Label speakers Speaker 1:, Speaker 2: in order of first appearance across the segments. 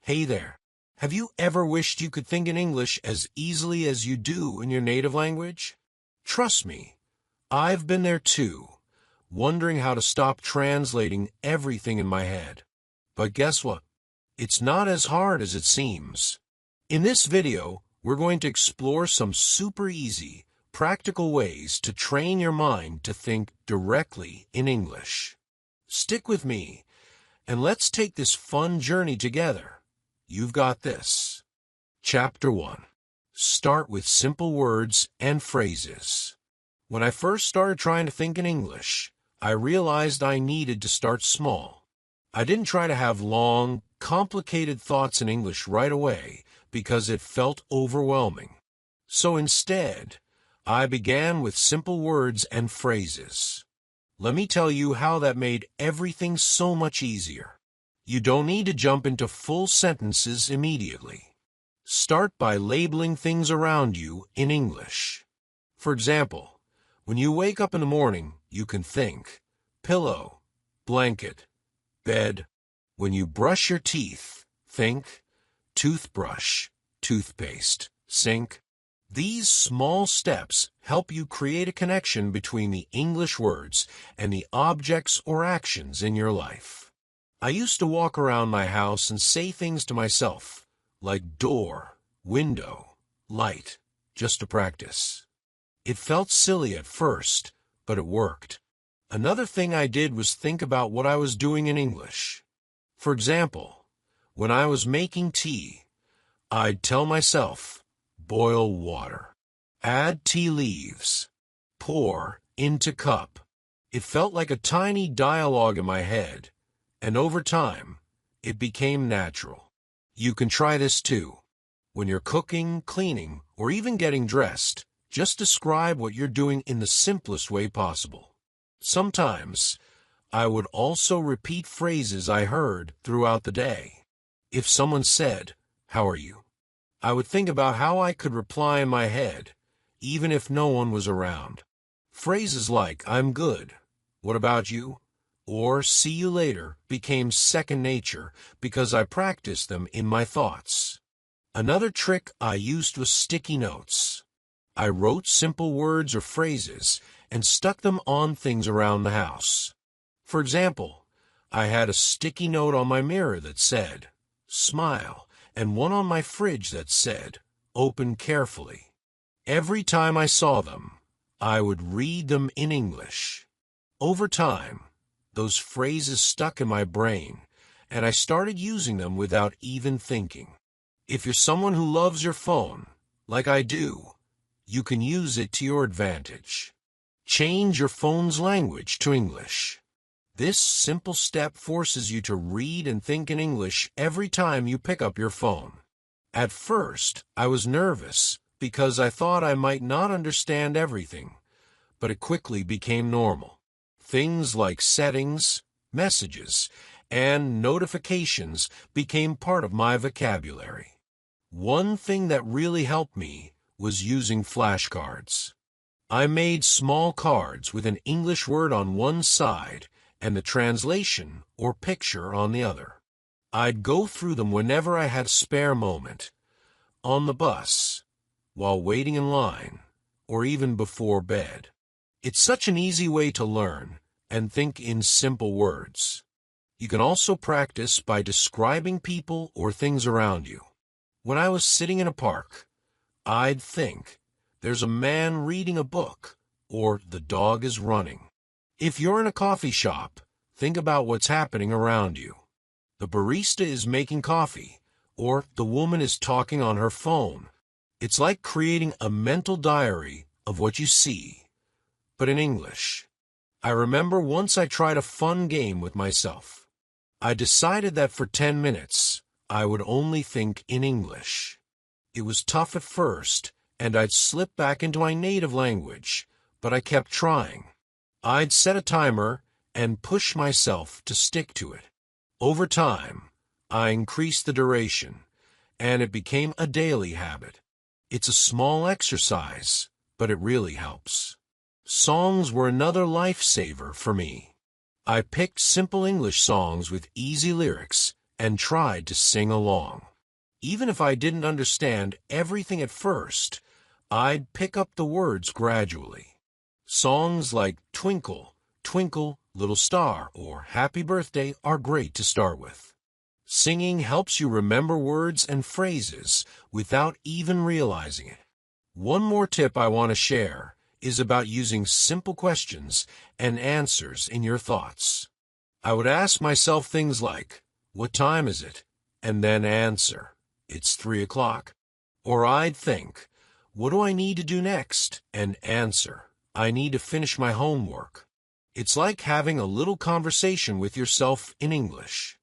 Speaker 1: Hey there. Have you ever wished you could think in English as easily as you do in your native language? Trust me, I've been there too, wondering how to stop translating everything in my head. But guess what? It's not as hard as it seems. In this video, we're going to explore some super easy, practical ways to train your mind to think directly in English. Stick with me, and let's take this fun journey together. You've got this. Chapter 1. Start with simple words and phrases. When I first started trying to think in English, I realized I needed to start small. I didn't try to have long, complicated thoughts in English right away because it felt overwhelming. So instead, I began with simple words and phrases. Let me tell you how that made everything so much easier. You don't need to jump into full sentences immediately. Start by labeling things around you in English. For example, when you wake up in the morning, you can think pillow, blanket, bed. When you brush your teeth, think toothbrush, toothpaste, sink. These small steps help you create a connection between the English words and the objects or actions in your life. I used to walk around my house and say things to myself, like door, window, light, just to practice. It felt silly at first, but it worked. Another thing I did was think about what I was doing in English. For example, when I was making tea, I'd tell myself, boil water, add tea leaves, pour into cup. It felt like a tiny dialogue in my head, and over time, it became natural. You can try this too. When you're cooking, cleaning, or even getting dressed, just describe what you're doing in the simplest way possible. Sometimes, I would also repeat phrases I heard throughout the day. If someone said, "How are you?" I would think about how I could reply in my head, even if no one was around. Phrases like, "I'm good," "What about you?" or "See you later" became second nature because I practiced them in my thoughts. Another trick I used was sticky notes. I wrote simple words or phrases and stuck them on things around the house. For example, I had a sticky note on my mirror that said, "Smile," and one on my fridge that said, "Open carefully." Every time I saw them, I would read them in English. Over time, those phrases stuck in my brain, and I started using them without even thinking. If you're someone who loves your phone, like I do, you can use it to your advantage. Change your phone's language to English. This simple step forces you to read and think in English every time you pick up your phone. At first, I was nervous because I thought I might not understand everything, but it quickly became normal. Things like settings, messages, and notifications became part of my vocabulary. One thing that really helped me was using flashcards. I made small cards with an English word on one side and the translation or picture on the other. I'd go through them whenever I had a spare moment, on the bus, while waiting in line, or even before bed. It's such an easy way to learn and think in simple words. You can also practice by describing people or things around you. When I was sitting in a park, I'd think, "There's a man reading a book," or "The dog is running." If you're in a coffee shop, think about what's happening around you. The barista is making coffee, or the woman is talking on her phone. It's like creating a mental diary of what you see, but in English. I remember once I tried a fun game with myself. I decided that for 10 minutes, I would only think in English. It was tough at first, and I'd slip back into my native language, but I kept trying. I'd set a timer and push myself to stick to it. Over time, I increased the duration, and it became a daily habit. It's a small exercise, but it really helps. Songs were another lifesaver for me. I picked simple English songs with easy lyrics and tried to sing along. Even if I didn't understand everything at first, I'd pick up the words gradually. Songs like Twinkle, Twinkle, Little Star or Happy Birthday are great to start with. Singing helps you remember words and phrases without even realizing it. One more tip I want to share is about using simple questions and answers in your thoughts. I would ask myself things like, "What time is it?" and then answer, "It's 3 o'clock." Or I'd think, "What do I need to do next?" and answer, "I need to finish my homework." It's like having a little conversation with yourself in English.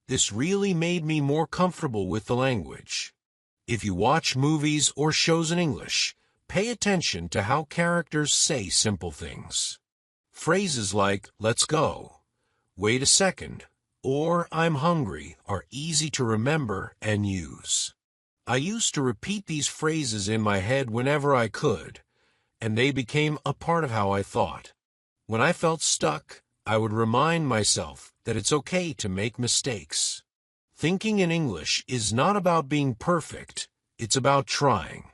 Speaker 1: This really made me more comfortable with the language. If you watch movies or shows in English, pay attention to how characters say simple things. Phrases like, "Let's go," "Wait a second," or "I'm hungry" are easy to remember and use. I used to repeat these phrases in my head whenever I could, and they became a part of how I thought. When I felt stuck, I would remind myself that it's okay to make mistakes. Thinking in English is not about being perfect, it's about trying.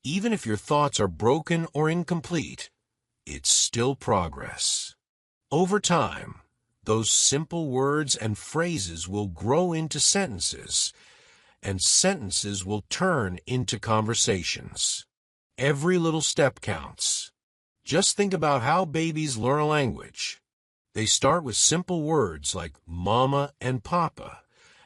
Speaker 1: Even if your thoughts are broken or incomplete, it's still progress. Over time, those simple words and phrases will grow into sentences, and sentences will turn into conversations. Every little step counts. Just think about how babies learn a language. They start with simple words like mama and papa,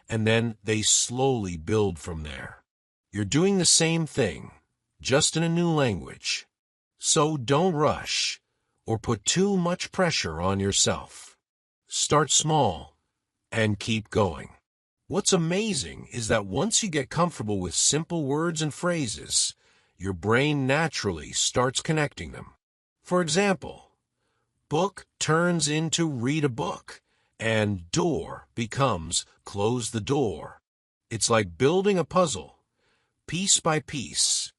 Speaker 1: and then they slowly build from there. You're doing the same thing, just in a new language. So don't rush or put too much pressure on yourself. Start small and keep going. What's amazing is that once you get comfortable with simple words and phrases, your brain naturally starts connecting them. For example, book turns into read a book, and door becomes close the door. It's like building a puzzle. Piece by piece,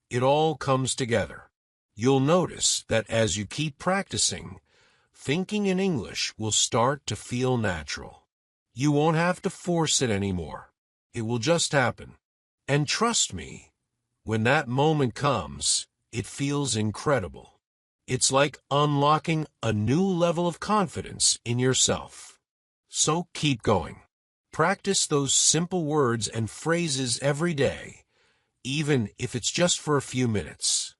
Speaker 1: it all comes together. You'll notice that as you keep practicing, thinking in English will start to feel natural. You won't have to force it anymore. It will just happen. And trust me, when that moment comes, it feels incredible. It's like unlocking a new level of confidence in yourself. So keep going. Practice those simple words and phrases every day, even if it's just for a few minutes.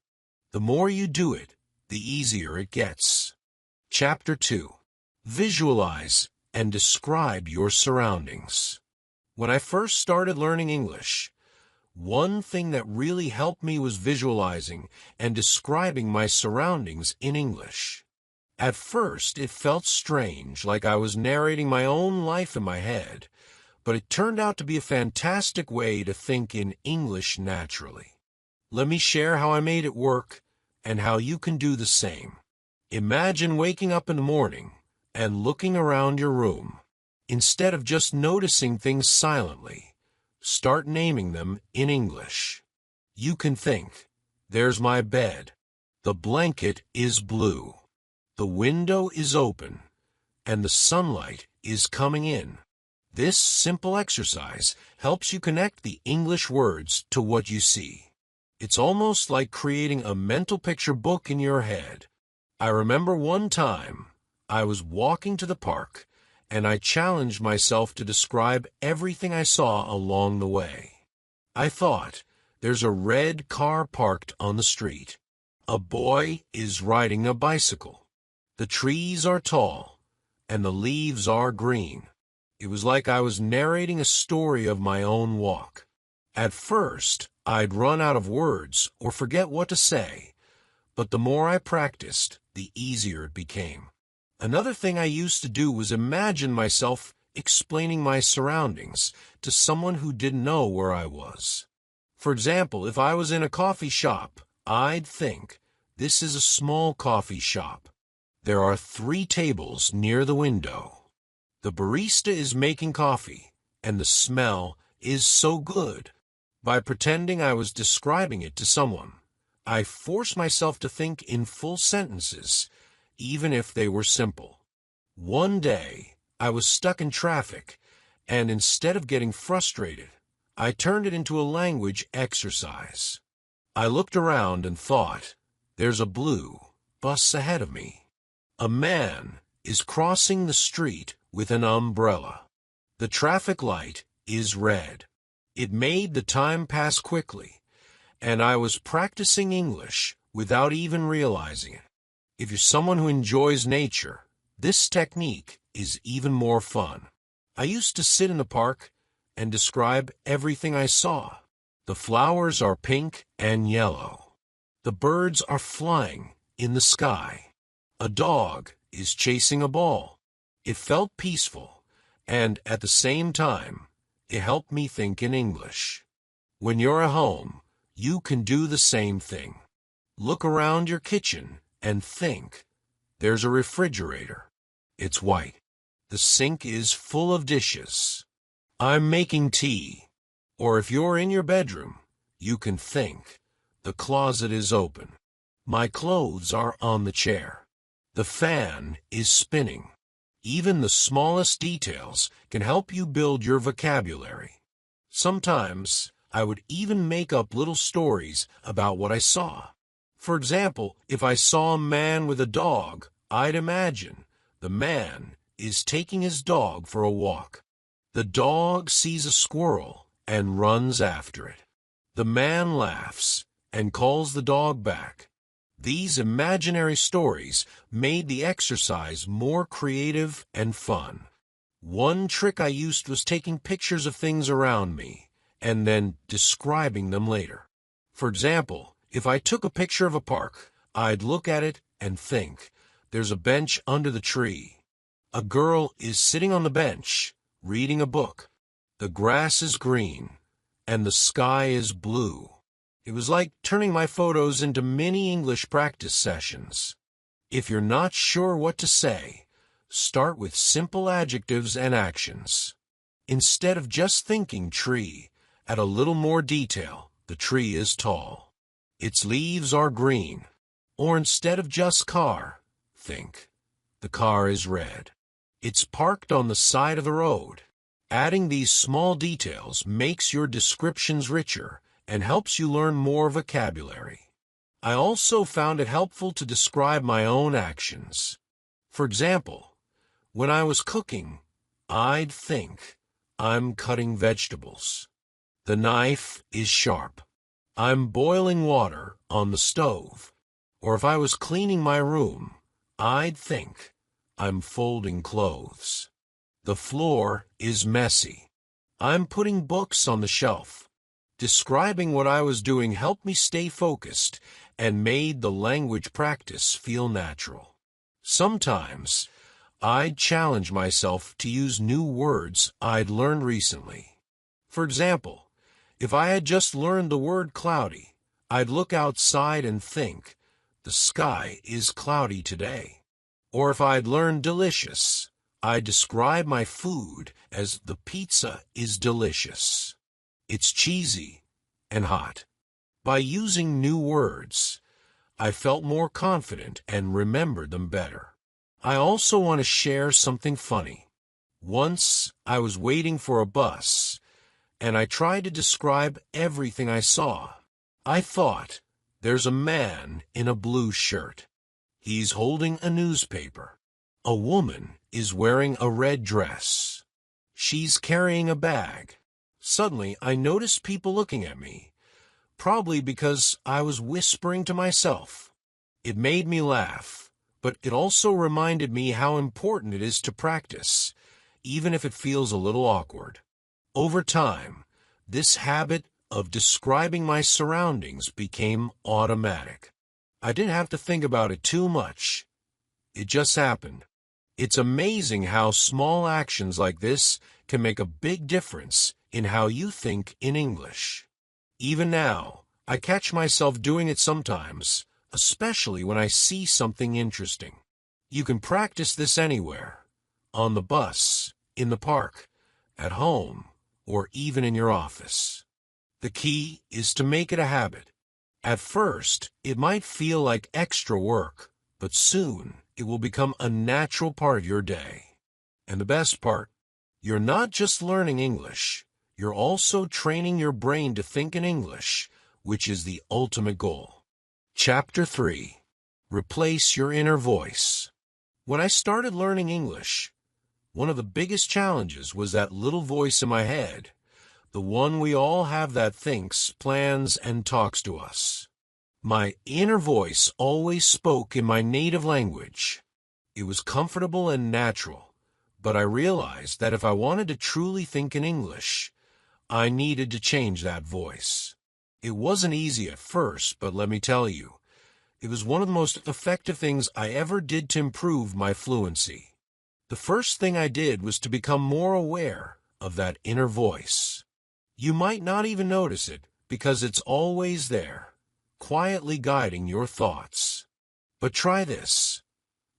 Speaker 1: The more you do it, the easier it gets. Chapter 2. Visualize and describe your surroundings. When I first started learning English, one thing that really helped me was visualizing and describing my surroundings in English. At first, it felt strange, like I was narrating my own life in my head, but it turned out to be a fantastic way to think in English naturally. Let me share how I made it work and how you can do the same. Imagine waking up in the morning and looking around your room. Instead of just noticing things silently, start naming them in English. You can think, "There's my bed. The blanket is blue. The window is open, and the sunlight is coming in." This simple exercise helps you connect the English words to what you see. It's almost like creating a mental picture book in your head. I remember one time I was walking to the park, and I challenged myself to describe everything I saw along the way. I thought, "There's a red car parked on the street. A boy is riding a bicycle. The trees are tall, and the leaves are green." It was like I was narrating a story of my own walk. At first, I'd run out of words or forget what to say, but the more I practiced, the easier it became. Another thing I used to do was imagine myself explaining my surroundings to someone who didn't know where I was. For example, if I was in a coffee shop, I'd think, "This is a small coffee shop. There are 3 tables near the window. The barista is making coffee, and the smell is so good." By pretending I was describing it to someone, I forced myself to think in full sentences, even if they were simple. One day, I was stuck in traffic, And instead of getting frustrated, I turned it into a language exercise. I looked around and thought, there's a blue bus ahead of me. A man is crossing the street with an umbrella. The traffic light is red. It made the time pass quickly, and I was practicing English without even realizing it. If you're someone who enjoys nature, this technique is even more fun. I used to sit in the park and describe everything I saw. The flowers are pink and yellow. The birds are flying in the sky. A dog is chasing a ball. It felt peaceful, and at the same time, it helped me think in English. When you're at home, you can do the same thing. Look around your kitchen and think. There's a refrigerator. It's white. The sink is full of dishes. I'm making tea. Or if you're in your bedroom, you can think. The closet is open. My clothes are on the chair. The fan is spinning. Even the smallest details can help you build your vocabulary. Sometimes I would even make up little stories about what I saw. For example, if I saw a man with a dog, I'd imagine the man is taking his dog for a walk. The dog sees a squirrel and runs after it. The man laughs and calls the dog back. These imaginary stories made the exercise more creative and fun. One trick I used was taking pictures of things around me and then describing them later. For example, if I took a picture of a park, I'd look at it and think, there's a bench under the tree. A girl is sitting on the bench, reading a book. The grass is green, and the sky is blue. It was like turning my photos into mini English practice sessions. If you're not sure what to say, start with simple adjectives and actions. Instead of just thinking tree, add a little more detail. The tree is tall. Its leaves are green. Or instead of just car, think, the car is red. It's parked on the side of the road. Adding these small details makes your descriptions richer and helps you learn more vocabulary. I also found it helpful to describe my own actions. For example, when I was cooking, I'd think, I'm cutting vegetables. The knife is sharp. I'm boiling water on the stove. Or if I was cleaning my room, I'd think, I'm folding clothes. The floor is messy. I'm putting books on the shelf. Describing what I was doing helped me stay focused and made the language practice feel natural. Sometimes, I'd challenge myself to use new words I'd learned recently. For example, if I had just learned the word cloudy, I'd look outside and think, the sky is cloudy today. Or if I'd learned delicious, I'd describe my food as the pizza is delicious. It's cheesy and hot. By using new words, I felt more confident and remembered them better. I also want to share something funny. Once, I was waiting for a bus, and I tried to describe everything I saw. I thought, there's a man in a blue shirt. He's holding a newspaper. A woman is wearing a red dress. She's carrying a bag. Suddenly, I noticed people looking at me, probably because I was whispering to myself. It made me laugh, but it also reminded me how important it is to practice, even if it feels a little awkward. Over time, this habit of describing my surroundings became automatic. I didn't have to think about it too much. It just happened. It's amazing how small actions like this can make a big difference in how you think in English. Even now, I catch myself doing it sometimes, especially when I see something interesting. You can practice this anywhere, on the bus, in the park, at home, or even in your office. The key is to make it a habit. At first, it might feel like extra work, but soon it will become a natural part of your day. And the best part, You're not just learning English, you're also training your brain to think in English, which is the ultimate goal. Chapter 3. Replace your inner voice. When I started learning English, one of the biggest challenges was that little voice in my head, the one we all have that thinks, plans, and talks to us. My inner voice always spoke in my native language. It was comfortable and natural, but I realized that if I wanted to truly think in English, I needed to change that voice. It wasn't easy at first, but let me tell you, it was one of the most effective things I ever did to improve my fluency. The first thing I did was to become more aware of that inner voice. You might not even notice it because it's always there, quietly guiding your thoughts. But try this.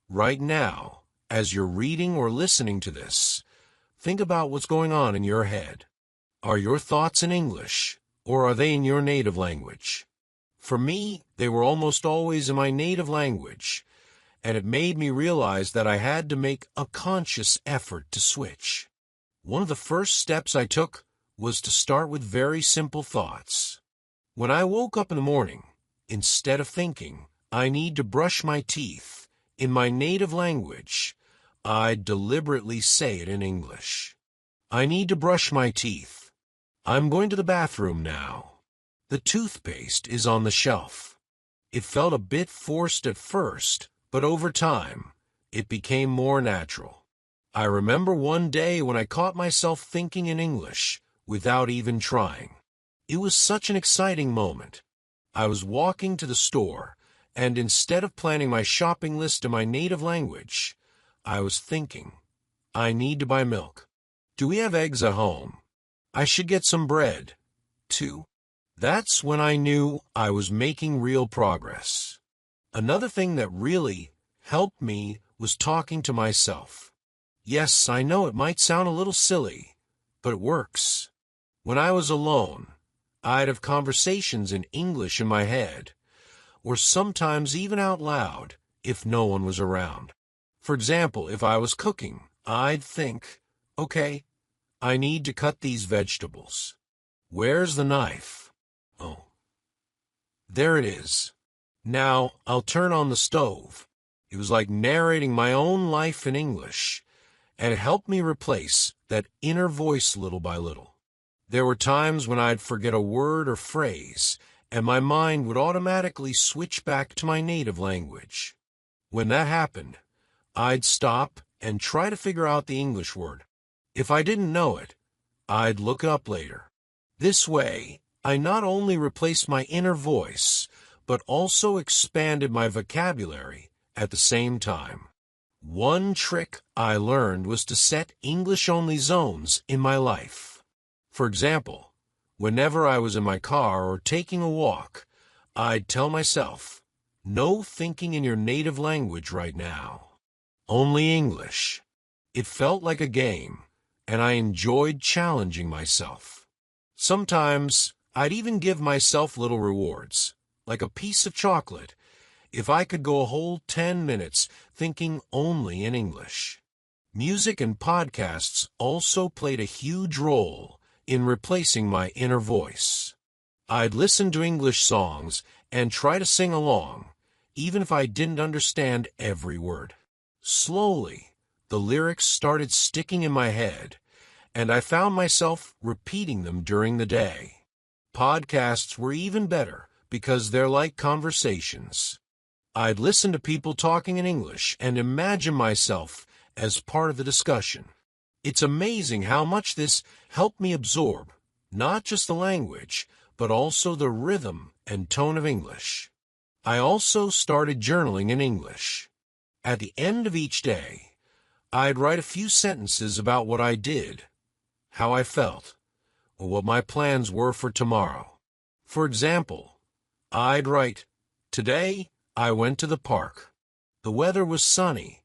Speaker 1: Right now, as you're reading or listening to this, think about what's going on in your head. Are your thoughts in English, or are they in your native language? For me, they were almost always in my native language, and it made me realize that I had to make a conscious effort to switch. One of the first steps I took was to start with very simple thoughts. When I woke up in the morning, instead of thinking, I need to brush my teeth, in my native language, I'd deliberately say it in English. I need to brush my teeth. I'm going to the bathroom now. The toothpaste is on the shelf. It felt a bit forced at first, but over time, it became more natural. I remember one day when I caught myself thinking in English without even trying. It was such an exciting moment. I was walking to the store, and instead of planning my shopping list in my native language, I was thinking, I need to buy milk. Do we have eggs at home? I should get some bread, too. That's when I knew I was making real progress. Another thing that really helped me was talking to myself. Yes, I know it might sound a little silly, but it works. When I was alone, I'd have conversations in English in my head, or sometimes even out loud if no one was around. For example, if I was cooking, I'd think, okay, I need to cut these vegetables. Where's the knife? Oh, there it is. Now I'll turn on the stove. It was like narrating my own life in English, and it helped me replace that inner voice little by little. There were times when I'd forget a word or phrase, and my mind would automatically switch back to my native language. When that happened, I'd stop and try to figure out the English word. If I didn't know it, I'd look it up later. This way, I not only replaced my inner voice, but also expanded my vocabulary at the same time. One trick I learned was to set English-only zones in my life. For example, whenever I was in my car or taking a walk, I'd tell myself, no thinking in your native language right now. Only English. It felt like a game, and I enjoyed challenging myself. Sometimes I'd even give myself little rewards, like a piece of chocolate, if I could go a whole 10 minutes thinking only in English. Music and podcasts also played a huge role in replacing my inner voice. I'd listen to English songs and try to sing along, even if I didn't understand every word. Slowly, the lyrics started sticking in my head, and I found myself repeating them during the day. Podcasts were even better because they're like conversations. I'd listen to people talking in English and imagine myself as part of the discussion. It's amazing how much this helped me absorb, not just the language, but also the rhythm and tone of English. I also started journaling in English. At the end of each day, I'd write a few sentences about what I did, how I felt, or what my plans were for tomorrow. For example, I'd write, today I went to the park. The weather was sunny,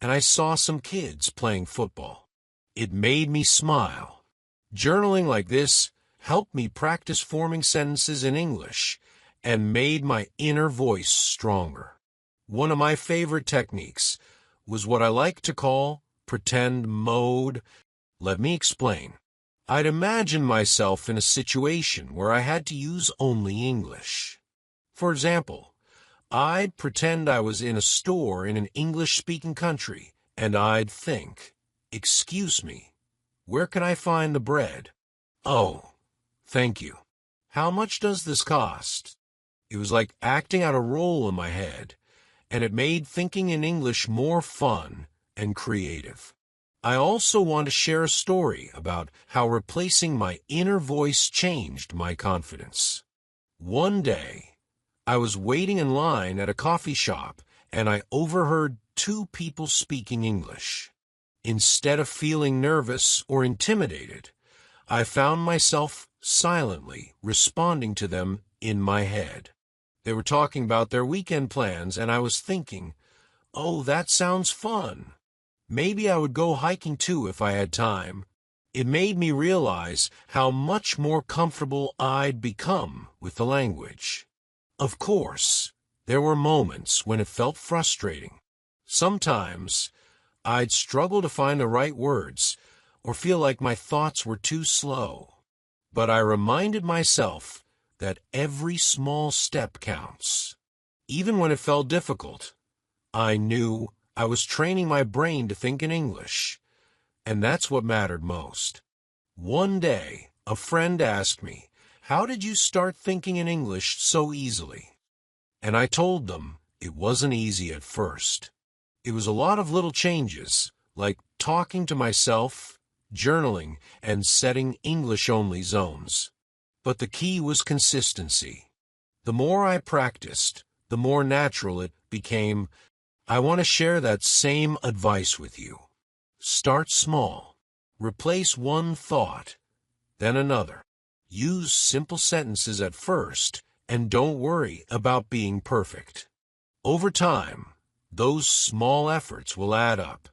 Speaker 1: and I saw some kids playing football. It made me smile. Journaling like this helped me practice forming sentences in English and made my inner voice stronger. One of my favorite techniques was what I like to call pretend mode. Let me explain. I'd imagine myself in a situation where I had to use only English. For example, I'd pretend I was in a store in an English-speaking country, and I'd think, "Excuse me, where can I find the bread?" "Oh, thank you. How much does this cost?" It was like acting out a role in my head, and it made thinking in English more fun and creative. I also want to share a story about how replacing my inner voice changed my confidence. One day, I was waiting in line at a coffee shop, and I overheard two people speaking English. Instead of feeling nervous or intimidated, I found myself silently responding to them in my head. They were talking about their weekend plans, and I was thinking, "Oh, that sounds fun. Maybe I would go hiking too if I had time." It made me realize how much more comfortable I'd become with the language. Of course, there were moments when it felt frustrating. Sometimes, I'd struggle to find the right words or feel like my thoughts were too slow. But I reminded myself that every small step counts. Even when it felt difficult, I knew I was training my brain to think in English, and that's what mattered most. One day, a friend asked me, "How did you start thinking in English so easily?" And I told them it wasn't easy at first. It was a lot of little changes, like talking to myself, journaling, and setting English-only zones. But the key was consistency. The more I practiced, the more natural it became. I want to share that same advice with you. Start small. Replace one thought, then another. Use simple sentences at first, and don't worry about being perfect. Over time, those small efforts will add up,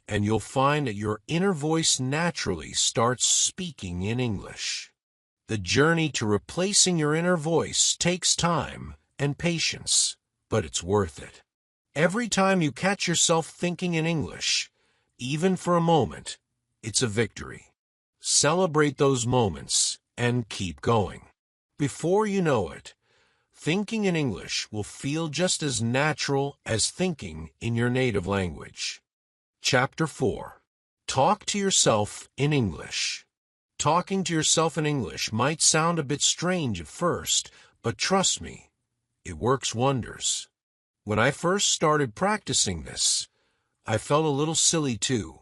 Speaker 1: and you'll find that your inner voice naturally starts speaking in English. The journey to replacing your inner voice takes time and patience, but it's worth it. Every time you catch yourself thinking in English, even for a moment, it's a victory. Celebrate those moments and keep going. Before you know it, thinking in English will feel just as natural as thinking in your native language. Chapter 4. Talk to yourself in English. Talking to yourself in English might sound a bit strange at first, but trust me, it works wonders. When I first started practicing this, I felt a little silly too.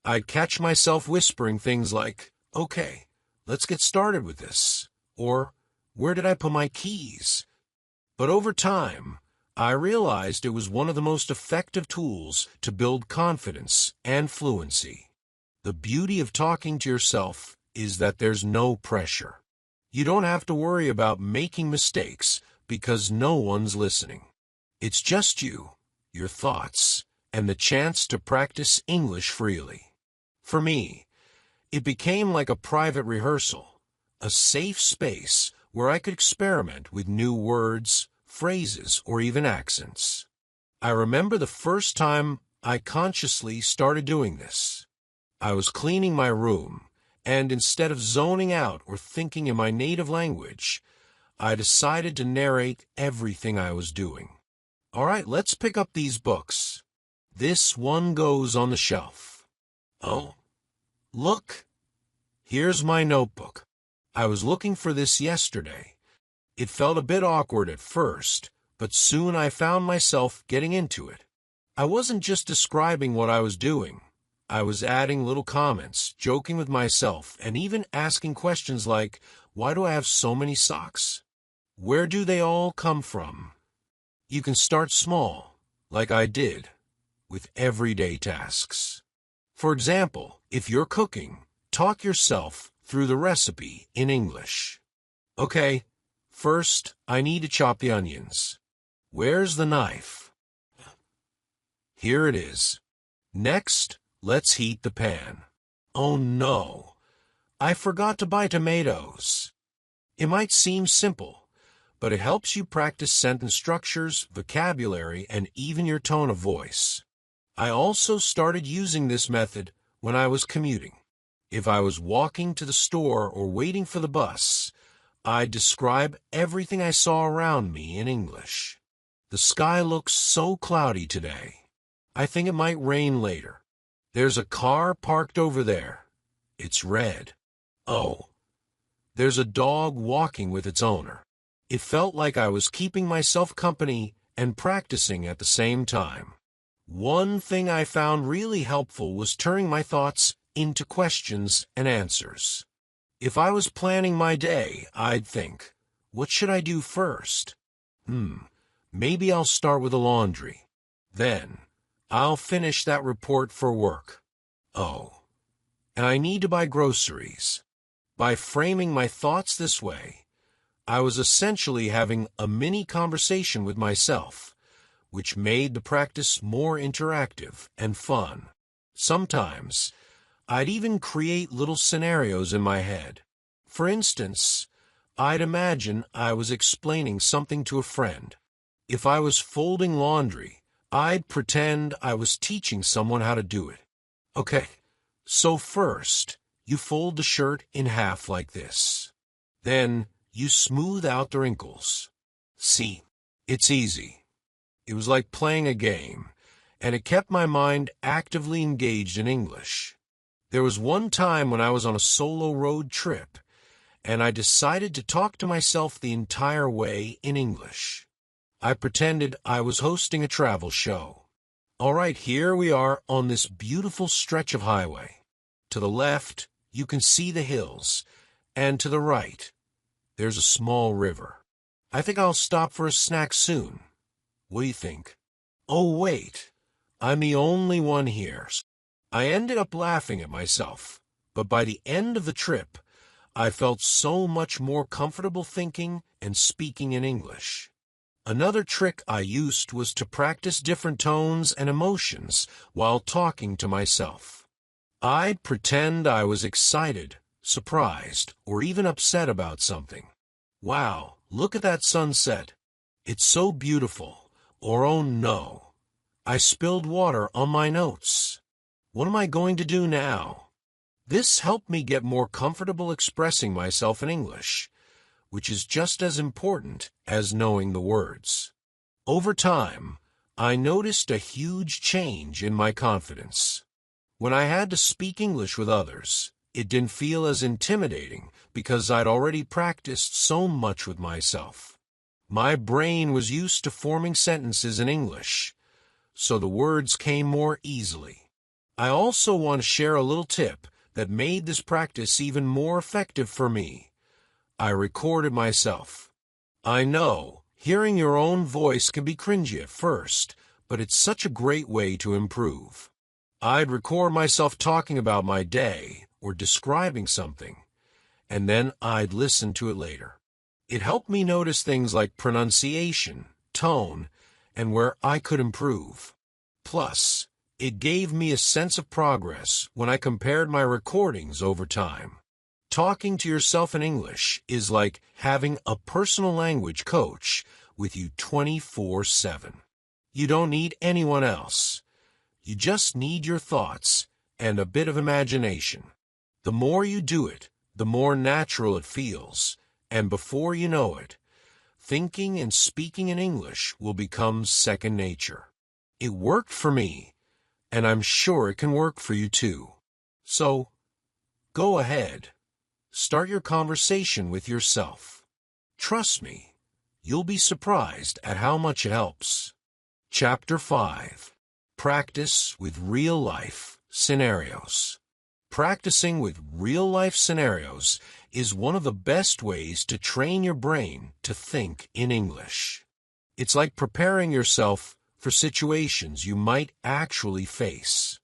Speaker 1: I'd catch myself whispering things like, "Okay, let's get started with this," or "Where did I put my keys?" But over time, I realized it was one of the most effective tools to build confidence and fluency. The beauty of talking to yourself is that there's no pressure. You don't have to worry about making mistakes because no one's listening. It's just you, your thoughts, and the chance to practice English freely. For me, it became like a private rehearsal, a safe space where I could experiment with new words, phrases, or even accents. I remember the first time I consciously started doing this. I was cleaning my room, and instead of zoning out or thinking in my native language, I decided to narrate everything I was doing. "All right, let's pick up these books. This one goes on the shelf. Oh, look, here's my notebook. I was looking for this yesterday." It felt a bit awkward at first, but soon I found myself getting into it. I wasn't just describing what I was doing. I was adding little comments, joking with myself, and even asking questions like, "Why do I have so many socks? Where do they all come from?" You can start small, like I did, with everyday tasks. For example, if you're cooking, talk yourself through the recipe in English. "Okay, first I need to chop the onions. Where's the knife? Here it is. Next, let's heat the pan. Oh no, I forgot to buy tomatoes." It might seem simple, but it helps you practice sentence structures, vocabulary, and even your tone of voice. I also started using this method when I was commuting. If I was walking to the store or waiting for the bus, I'd describe everything I saw around me in English. The sky looks so cloudy today. I think it might rain later. There's a car parked over there. It's red. Oh, there's a dog walking with its owner. It felt like I was keeping myself company and practicing at the same time. One thing I found really helpful was turning my thoughts into questions and answers. If I was planning my day, I'd think, what should I do first? Maybe I'll start with the laundry. Then, I'll finish that report for work. Oh, and I need to buy groceries. By framing my thoughts this way, I was essentially having a mini conversation with myself, which made the practice more interactive and fun. Sometimes, I'd even create little scenarios in my head. For instance, I'd imagine I was explaining something to a friend. If I was folding laundry, I'd pretend I was teaching someone how to do it. Okay, so first, you fold the shirt in half like this. Then, you smooth out the wrinkles. See, it's easy. It was like playing a game, and it kept my mind actively engaged in English. There was one time when I was on a solo road trip, and I decided to talk to myself the entire way in English. I pretended I was hosting a travel show. All right, here we are on this beautiful stretch of highway. To the left, you can see the hills, and to the right, there's a small river. I think I'll stop for a snack soon. What do you think? Oh, wait, I'm the only one here. I ended up laughing at myself, but by the end of the trip, I felt so much more comfortable thinking and speaking in English. Another trick I used was to practice different tones and emotions while talking to myself. I'd pretend I was excited, surprised, or even upset about something. Wow, look at that sunset. It's so beautiful. Or oh no, I spilled water on my notes. What am I going to do now? This helped me get more comfortable expressing myself in English, which is just as important as knowing the words. Over time, I noticed a huge change in my confidence. When I had to speak English with others, it didn't feel as intimidating because I'd already practiced so much with myself. My brain was used to forming sentences in English, so the words came more easily. I also want to share a little tip that made this practice even more effective for me. I recorded myself. I know, hearing your own voice can be cringy at first, but it's such a great way to improve. I'd record myself talking about my day or describing something, and then I'd listen to it later. It helped me notice things like pronunciation, tone, and where I could improve. Plus, it gave me a sense of progress when I compared my recordings over time. Talking to yourself in English is like having a personal language coach with you 24/7. You don't need anyone else. You just need your thoughts and a bit of imagination. The more you do it, the more natural it feels, and before you know it, thinking and speaking in English will become second nature. It worked for me, and I'm sure it can work for you too. So, go ahead. Start your conversation with yourself. Trust me, you'll be surprised at how much it helps. Chapter 5. Practice with real-life scenarios. Practicing with real-life scenarios is one of the best ways to train your brain to think in English. It's like preparing yourself for situations you might actually face.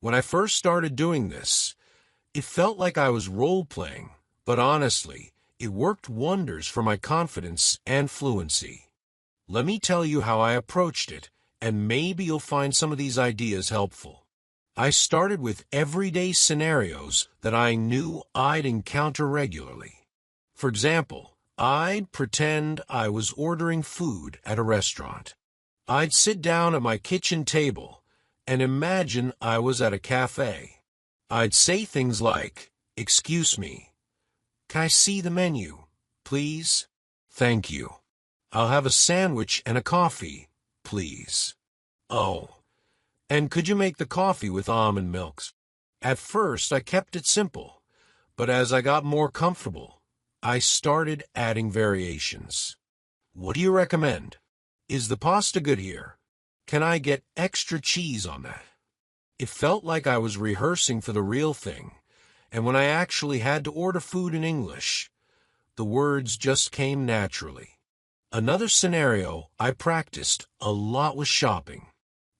Speaker 1: When I first started doing this, it felt like I was role-playing, but honestly, it worked wonders for my confidence and fluency. Let me tell you how I approached it, and maybe you'll find some of these ideas helpful. I started with everyday scenarios that I knew I'd encounter regularly. For example, I'd pretend I was ordering food at a restaurant. I'd sit down at my kitchen table and imagine I was at a cafe. I'd say things like, "Excuse me, can I see the menu, please? Thank you. I'll have a sandwich and a coffee, please. Oh, and could you make the coffee with almond milks?" At first, I kept it simple, but as I got more comfortable, I started adding variations. "What do you recommend? Is the pasta good here? Can I get extra cheese on that?" It felt like I was rehearsing for the real thing, and when I actually had to order food in English, the words just came naturally. Another scenario I practiced a lot was shopping.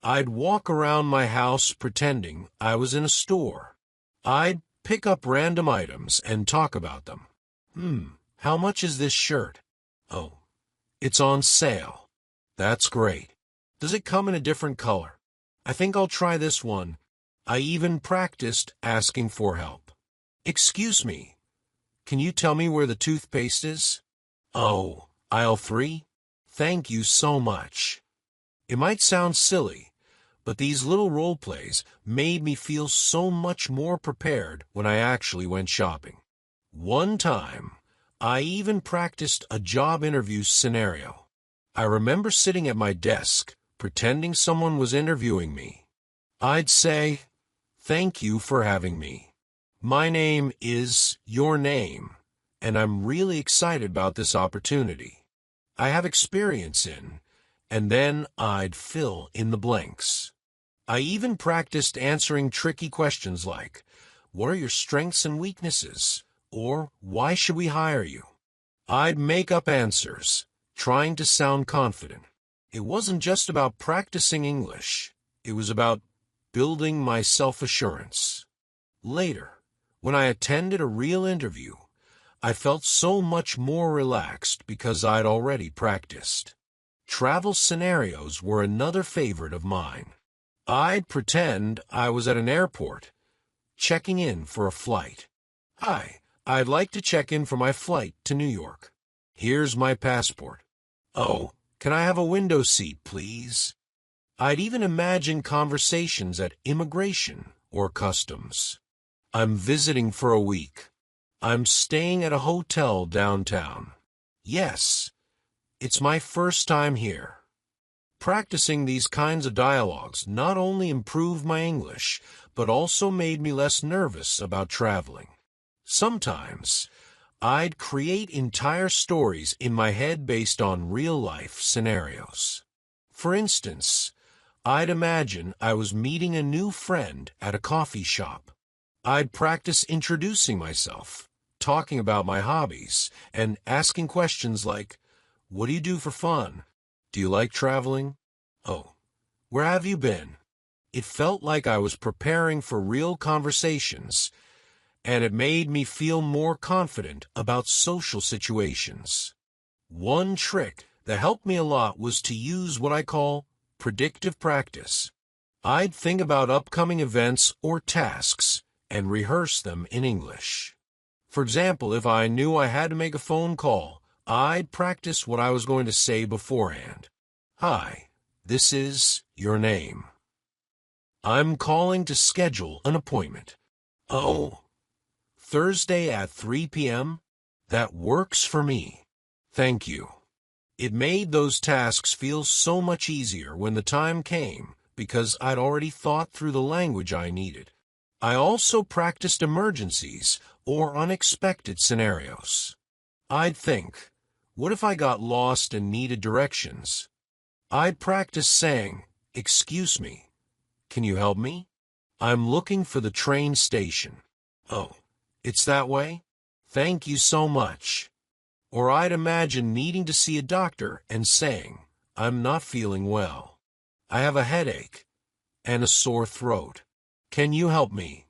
Speaker 1: I'd walk around my house pretending I was in a store. I'd pick up random items and talk about them. How much is this shirt? Oh, it's on sale. That's great. Does it come in a different color? I think I'll try this one. I even practiced asking for help. "Excuse me, can you tell me where the toothpaste is?" "Oh, aisle 3? Thank you so much." It might sound silly, but these little role plays made me feel so much more prepared when I actually went shopping. One time, I even practiced a job interview scenario. I remember sitting at my desk, pretending someone was interviewing me. I'd say, "Thank you for having me. My name is your name, and I'm really excited about this opportunity. I have experience in," and then I'd fill in the blanks. I even practiced answering tricky questions like, "What are your strengths and weaknesses?" or "Why should we hire you?" I'd make up answers, trying to sound confident. It wasn't just about practicing English. It was about building my self-assurance. Later, when I attended a real interview, I felt so much more relaxed because I'd already practiced. Travel scenarios were another favorite of mine. I'd pretend I was at an airport, checking in for a flight. "Hi, I'd like to check in for my flight to New York. Here's my passport. Oh, can I have a window seat, please?" I'd even imagine conversations at immigration or customs. "I'm visiting for a week. I'm staying at a hotel downtown. Yes, it's my first time here." Practicing these kinds of dialogues not only improved my English, but also made me less nervous about traveling. Sometimes, I'd create entire stories in my head based on real-life scenarios. For instance, I'd imagine I was meeting a new friend at a coffee shop. I'd practice introducing myself, talking about my hobbies, and asking questions like, "What do you do for fun? Do you like traveling? Oh, where have you been?" It felt like I was preparing for real conversations, and it made me feel more confident about social situations. One trick that helped me a lot was to use what I call predictive practice. I'd think about upcoming events or tasks and rehearse them in English. For example, if I knew I had to make a phone call, I'd practice what I was going to say beforehand. "Hi, this is your name. I'm calling to schedule an appointment. Oh, Thursday at 3 p.m.? That works for me. Thank you." It made those tasks feel so much easier when the time came because I'd already thought through the language I needed. I also practiced emergencies or unexpected scenarios. I'd think, what if I got lost and needed directions? I'd practice saying, "Excuse me, can you help me? I'm looking for the train station." "Oh, it's that way? Thank you so much." Or I'd imagine needing to see a doctor and saying, "I'm not feeling well. I have a headache and a sore throat. Can you help me?"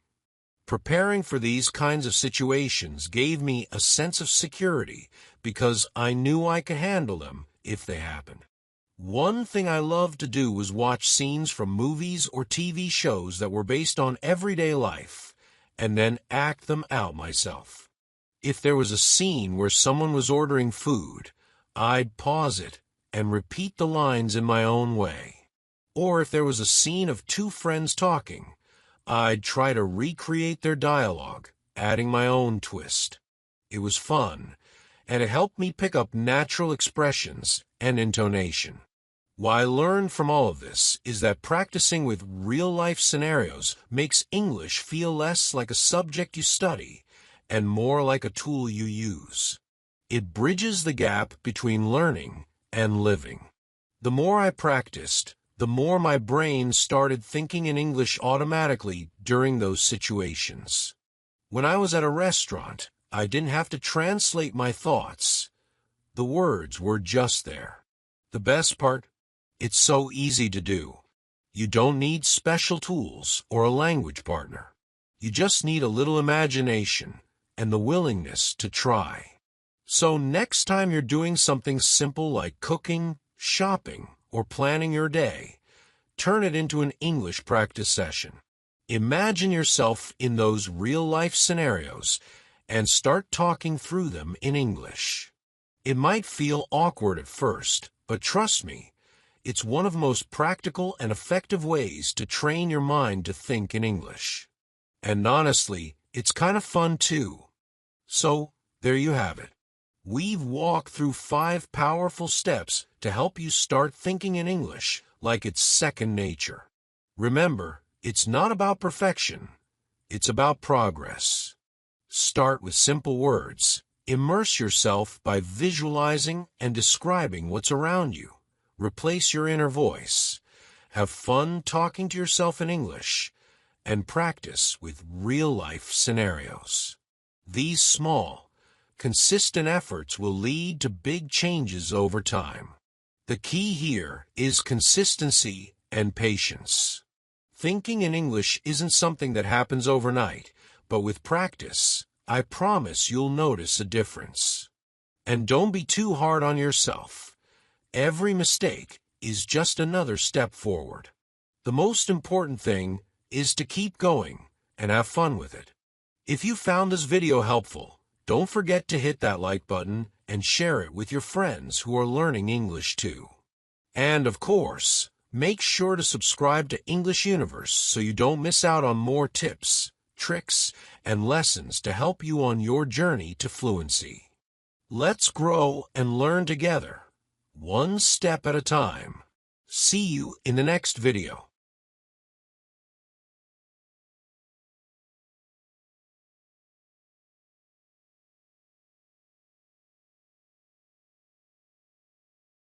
Speaker 1: Preparing for these kinds of situations gave me a sense of security because I knew I could handle them if they happened. One thing I loved to do was watch scenes from movies or TV shows that were based on everyday life and then act them out myself. If there was a scene where someone was ordering food, I'd pause it and repeat the lines in my own way. Or if there was a scene of two friends talking, I'd try to recreate their dialogue, adding my own twist. It was fun, and it helped me pick up natural expressions and intonation. What I learned from all of this is that practicing with real-life scenarios makes English feel less like a subject you study and more like a tool you use. It bridges the gap between learning and living. The more I practiced, the more my brain started thinking in English automatically during those situations. When I was at a restaurant, I didn't have to translate my thoughts. The words were just there. The best part? It's so easy to do. You don't need special tools or a language partner. You just need a little imagination and the willingness to try. So next time you're doing something simple like cooking, shopping, or planning your day, turn it into an English practice session. Imagine yourself in those real-life scenarios and start talking through them in English. It might feel awkward at first, but trust me, it's one of the most practical and effective ways to train your mind to think in English. And honestly, it's kind of fun too. So, there you have it. We've walked through 5 powerful steps to help you start thinking in English like it's second nature. Remember, it's not about perfection. It's about progress. Start with simple words. Immerse yourself by visualizing and describing what's around you. Replace your inner voice. Have fun talking to yourself in English. And practice with real-life scenarios. These small, consistent efforts will lead to big changes over time. The key here is consistency and patience. Thinking in English isn't something that happens overnight, but with practice, I promise you'll notice a difference. And don't be too hard on yourself. Every mistake is just another step forward. The most important thing is to keep going and have fun with it. If you found this video helpful, don't forget to hit that like button and share it with your friends who are learning English too. And of course, make sure to subscribe to English Universe so you don't miss out on more tips, tricks, and lessons to help you on your journey to fluency. Let's grow and learn together, one step at a time. See you in the next video.